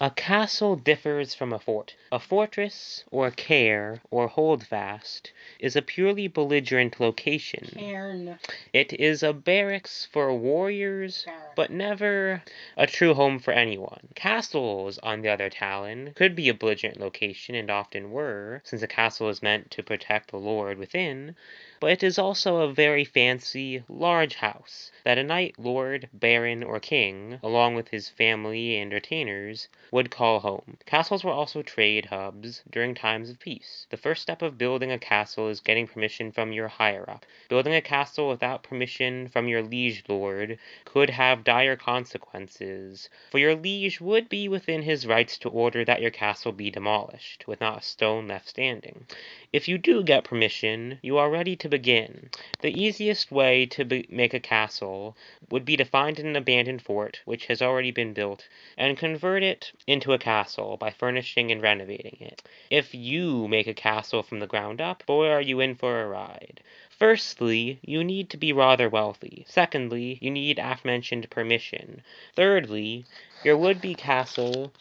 A castle differs from a fort. A fortress, or care, or holdfast, is a purely belligerent location. Cairn. It is a barracks for warriors, but never a true home for anyone. Castles, on the other Talon, could be a belligerent location, and often were, since a castle is meant to protect the lord within, but it is also a very fancy, large house that a knight, lord, baron, or king, along with his family and retainers, would call home. Castles were also trade hubs during times of peace. The first step of building a castle is getting permission from your higher-up. Building a castle without permission from your liege lord could have dire consequences, for your liege would be within his rights to order that your castle be demolished, with not a stone left standing. If you do get permission, you are ready to begin. The easiest way to make a castle would be to find an abandoned fort, which has already been built, and convert it into a castle by furnishing and renovating it. If you make a castle from the ground up, boy are you in for a ride. Firstly, you need to be rather wealthy. Secondly, you need aforementioned permission. Thirdly, your would-be castle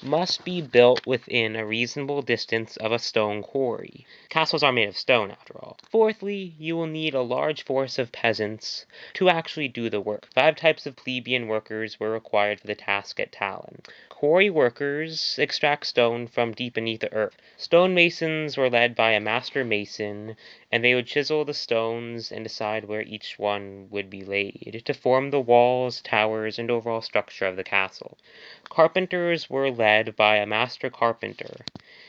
must be built within a reasonable distance of a stone quarry. Castles are made of stone, after all. Fourthly, you will need a large force of peasants to actually do the work. 5 types of plebeian workers were required for the task at Talon. Quarry workers extract stone from deep beneath the earth. Stonemasons were led by a master mason, and they would chisel the stones and decide where each one would be laid to form the walls, towers, and overall structure of the castle. Carpenters were led by a master carpenter,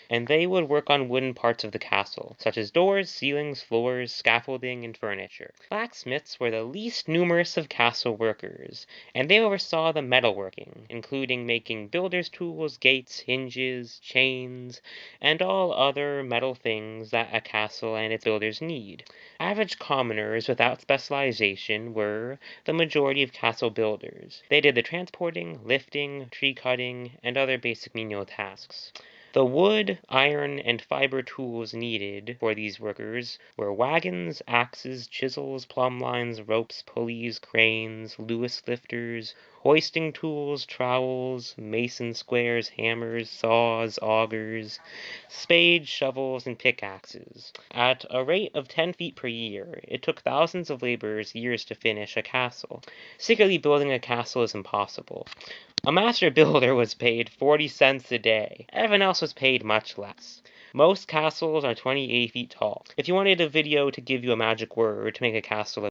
and they would work on wooden parts of the castle, such as doors, ceilings, floors, scaffolding, and furniture. Blacksmiths were the least numerous of castle workers, and they oversaw the metalworking, including making builders' tools, gates, hinges, chains, and all other metal things that a castle and its builders need. Average commoners without specialization were the majority of castle builders. They did the transporting, lifting, tree cutting, and other basic menial tasks. The wood, iron, and fiber tools needed for these workers were wagons, axes, chisels, plumb lines, ropes, pulleys, cranes, Lewis lifters, hoisting tools, trowels, mason squares, hammers, saws, augers, spades, shovels, and pickaxes. At a rate of 10 feet per year, it took thousands of laborers years to finish a castle. Secretly building a castle is impossible. A master builder was paid 40 cents a day. Everyone else was paid much less. Most castles are 28 feet tall. If you wanted a video to give you a magic word to make a castle